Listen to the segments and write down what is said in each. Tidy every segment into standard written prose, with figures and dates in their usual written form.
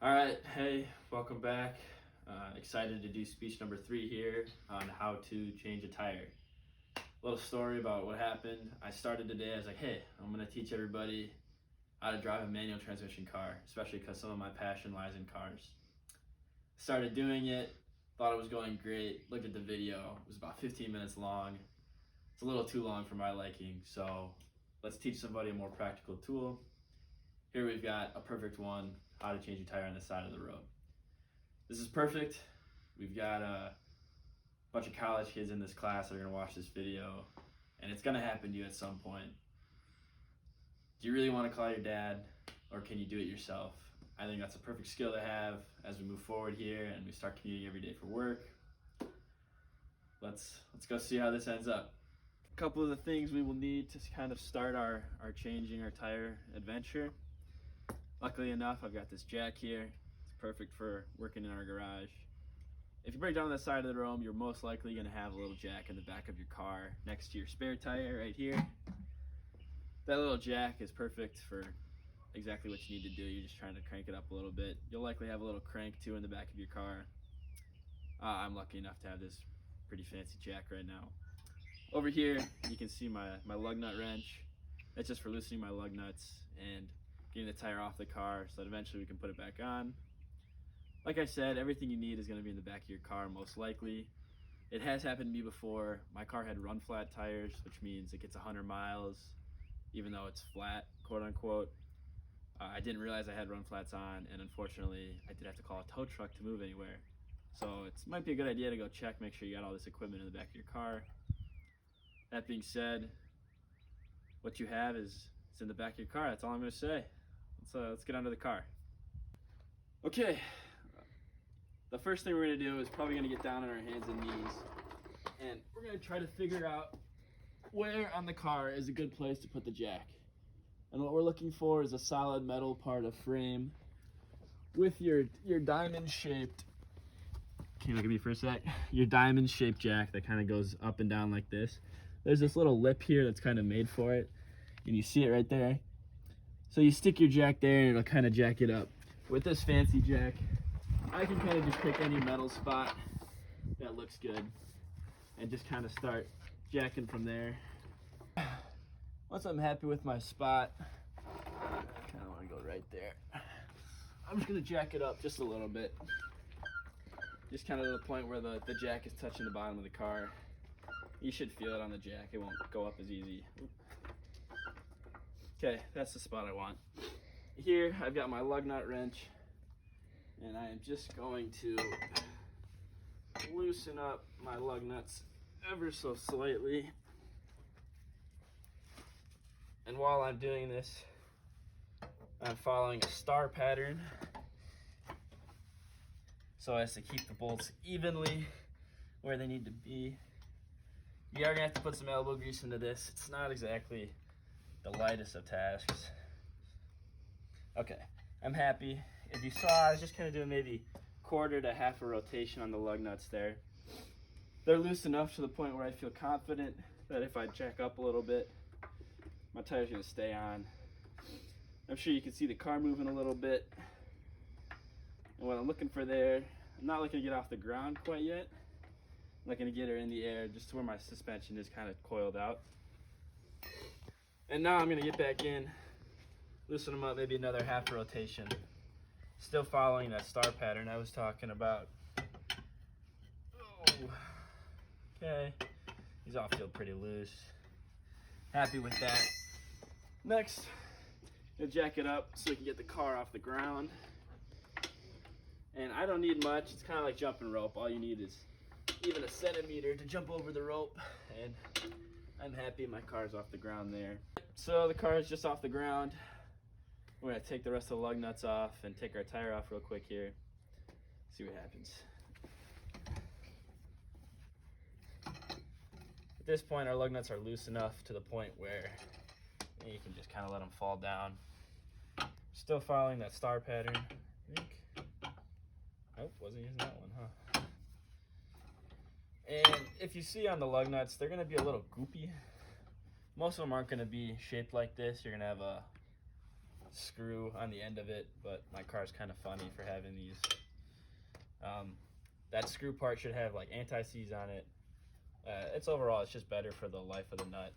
All right, hey, welcome back. Excited to do speech number 3 here on how to change a tire. Little story about what happened. I started today, I was like, hey, I'm gonna teach everybody how to drive a manual transmission car, especially because some of my passion lies in cars. Started doing it, thought it was going great, looked at the video, it was about 15 minutes long. It's a little too long for my liking, so let's teach somebody a more practical tool. Here we've got a perfect one, how to change a tire on the side of the road. This is perfect. We've got a bunch of college kids in this class that are gonna watch this video, and it's gonna happen to you at some point. Do you really wanna call your dad, or can you do it yourself? I think that's a perfect skill to have as we move forward here and we start commuting every day for work. Let's go see how this ends up. A couple of the things we will need to kind of start our changing our tire adventure. Luckily enough, I've got this jack here. It's perfect for working in our garage. If you break down the side of the road, you're most likely going to have a little jack in the back of your car next to your spare tire right here. That little jack is perfect for exactly what you need to do. You're just trying to crank it up a little bit. You'll likely have a little crank too in the back of your car. I'm lucky enough to have this pretty fancy jack right now. Over here, you can see my lug nut wrench. That's just for loosening my lug nuts and getting the tire off the car so that eventually we can put it back on. Like I said, everything you need is going to be in the back of your car most likely. It has happened to me before. My car had run flat tires, which means it gets 100 miles even though it's flat, quote unquote. I didn't realize I had run flats on, and unfortunately I did have to call a tow truck to move anywhere. So it might be a good idea to go check, make sure you got all this equipment in the back of your car. That being said, what you have is it's in the back of your car. That's all I'm going to say. Let's get under the car. Okay, the first thing we're going to do is probably going to get down on our hands and knees, and we're going to try to figure out where on the car is a good place to put the jack. And what we're looking for is a solid metal part of frame with your diamond shaped, can you look at me for a sec? Your diamond shaped jack that kind of goes up and down like this. There's this little lip here that's kind of made for it, and you see it right there. So you stick your jack there and it'll kind of jack it up. With this fancy jack, I can kind of just pick any metal spot that looks good and just kind of start jacking from there. Once I'm happy with my spot, I kind of want to go right there. I'm just going to jack it up just a little bit. Just kind of to the point where the jack is touching the bottom of the car. You should feel it on the jack. It won't go up as easy. Okay, that's the spot I want. Here, I've got my lug nut wrench, and I am just going to loosen up my lug nuts ever so slightly. And while I'm doing this, I'm following a star pattern so as to keep the bolts evenly where they need to be. You are gonna have to put some elbow grease into this. It's not exactly the lightest of tasks. Okay, I'm happy. If you saw, I was just kind of doing maybe quarter to half a rotation on the lug nuts there. They're loose enough to the point where I feel confident that if I jack up a little bit, my tire's gonna stay on. I'm sure you can see the car moving a little bit. And what I'm looking for there, I'm not looking to get off the ground quite yet. I'm looking to get her in the air just to where my suspension is kind of coiled out. And now I'm gonna get back in, loosen them up, maybe another half rotation. Still following that star pattern I was talking about. Oh. Okay, these all feel pretty loose. Happy with that. Next, I'm gonna jack it up so we can get the car off the ground. And I don't need much, it's kind of like jumping rope. All you need is even a centimeter to jump over the rope, and I'm happy my car's off the ground there. So the car is just off the ground. We're gonna take the rest of the lug nuts off and take our tire off real quick here. See what happens. At this point, our lug nuts are loose enough to the point where you can just kind of let them fall down. Still following that star pattern, I think. Nope, wasn't using that one, huh? And if you see on the lug nuts, they're gonna be a little goopy. Most of them aren't gonna be shaped like this. You're gonna have a screw on the end of it, but my car's kind of funny for having these. That screw part should have like anti-seize on it. It's overall, it's just better for the life of the nut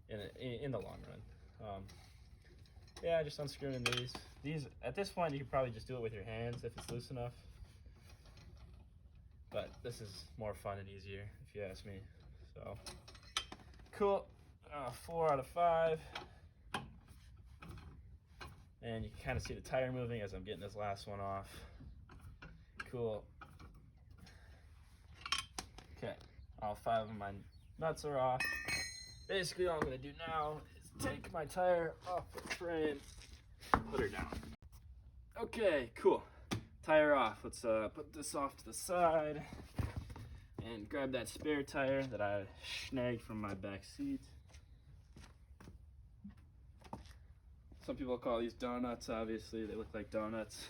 in the long run. Yeah, just unscrewing these. These, at this point, you can probably just do it with your hands if it's loose enough. But this is more fun and easier, if you ask me. So, cool. 4 out of 5. And you can kind of see the tire moving as I'm getting this last one off. Cool. Okay, all 5 of my nuts are off. Basically, all I'm gonna do now is take my tire off the frame, put her down. Okay, cool. Tire off. Let's put this off to the side and grab that spare tire that I snagged from my back seat. Some people call these donuts, obviously. They look like donuts.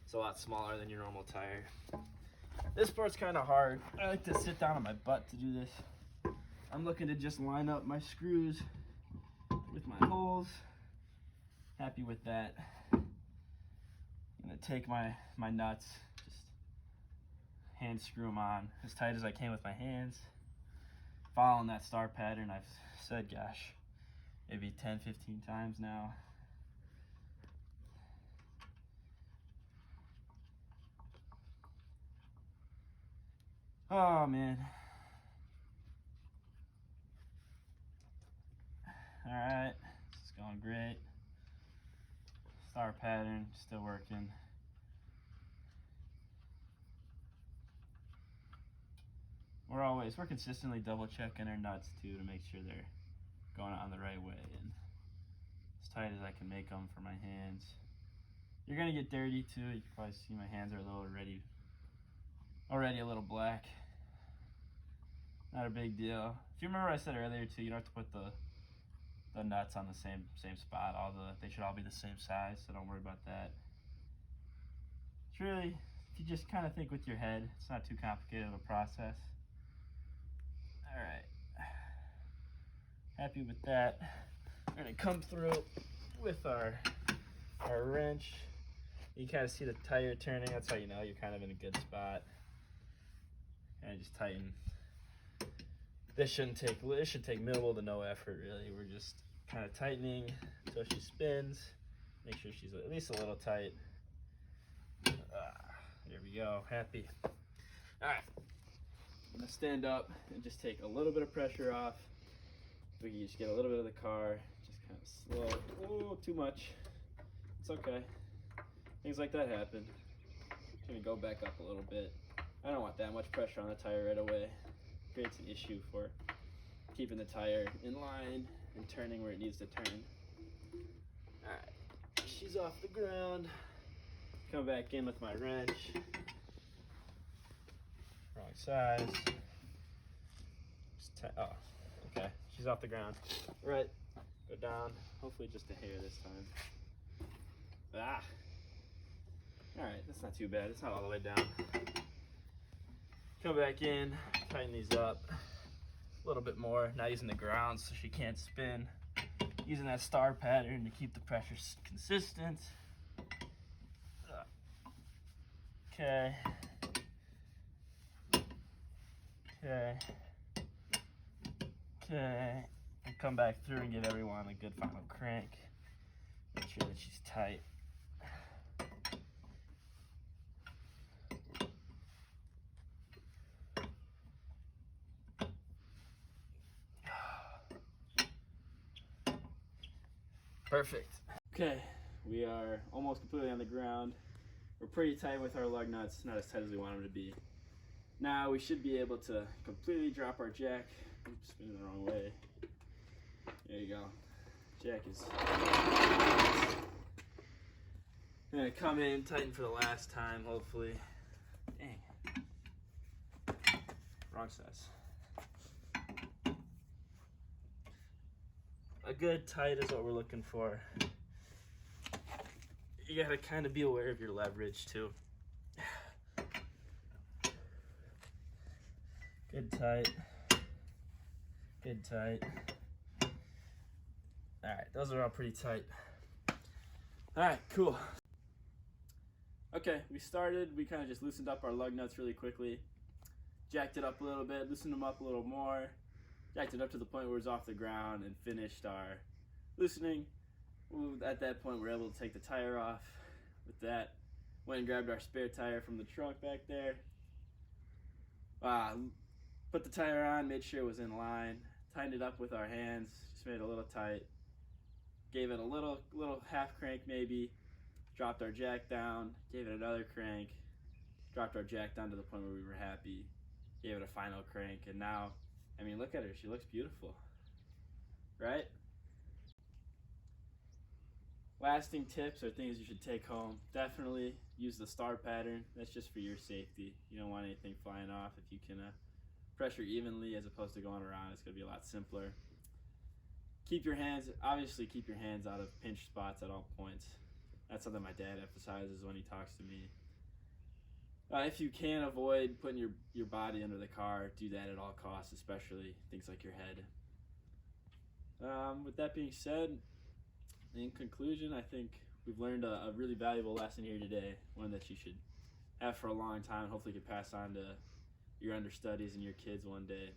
It's a lot smaller than your normal tire. This part's kind of hard. I like to sit down on my butt to do this. I'm looking to just line up my screws with my holes. Happy with that. I'm gonna take my nuts, just hand screw them on as tight as I can with my hands. Following that star pattern I've said, gosh, maybe 10, 15 times now. Oh man. Alright, this is going great. Star pattern, still working. We're consistently double checking our nuts too to make sure they're going on the right way and as tight as I can make them for my hands. You're gonna get dirty too. You can probably see my hands are already a little black. Not a big deal. If you remember I said earlier too, you don't have to put the nuts on the same spot. They should all be the same size, so don't worry about that. It's really, if you just kind of think with your head, it's not too complicated of a process. All right, happy with that. We're gonna come through with our wrench. You kind of see the tire turning. That's how you know you're kind of in a good spot. And just tighten. This should take minimal to no effort, really. We're just kind of tightening until she spins. Make sure she's at least a little tight. There we go. Happy. All right. I'm gonna stand up and just take a little bit of pressure off. We can just get a little bit of the car. Just kind of slow. Oh, too much. It's okay. Things like that happen. I'm gonna go back up a little bit. I don't want that much pressure on the tire right away. Creates an issue for keeping the tire in line and turning where it needs to turn. Alright, she's off the ground. Come back in with my wrench. Wrong size. Oh, okay, she's off the ground. Right, go down. Hopefully just a hair this time. Ah! Alright, that's not too bad. It's not all the way down. Come back in, tighten these up a little bit more. Not using the ground so she can't spin. Using that star pattern to keep the pressure consistent. Okay. Okay. Okay. And come back through and give everyone a good final crank. Make sure that she's tight. Perfect. Okay, we are almost completely on the ground. We're pretty tight with our lug nuts, not as tight as we want them to be. Now we should be able to completely drop our jack. Oops, spinning the wrong way. There you go. Jack is gonna come in, tighten for the last time, hopefully. Dang. Wrong size. A good tight is what we're looking for. You gotta kind of be aware of your leverage too. Good tight. Good tight. Alright, those are all pretty tight. All right, cool. Okay, we started. We kind of just loosened up our lug nuts really quickly, jacked it up a little bit, loosened them up a little more, jacked it up to the point where it was off the ground, and finished our loosening. At that point, we were able to take the tire off. With that, went and grabbed our spare tire from the trunk back there. Put the tire on, made sure it was in line, tightened it up with our hands, just made it a little tight. Gave it a little half crank maybe, dropped our jack down, gave it another crank, dropped our jack down to the point where we were happy, gave it a final crank, and now, I mean, look at her, she looks beautiful, right? Lasting tips or things you should take home. Definitely use the star pattern. That's just for your safety. You don't want anything flying off. If you can pressure evenly as opposed to going around, it's going to be a lot simpler. Keep your hands out of pinch spots at all points. That's something my dad emphasizes when he talks to me. If you can avoid putting your body under the car, do that at all costs, especially things like your head. With that being said, in conclusion, I think we've learned a really valuable lesson here today, one that you should have for a long time, hopefully you can pass on to your understudies and your kids one day.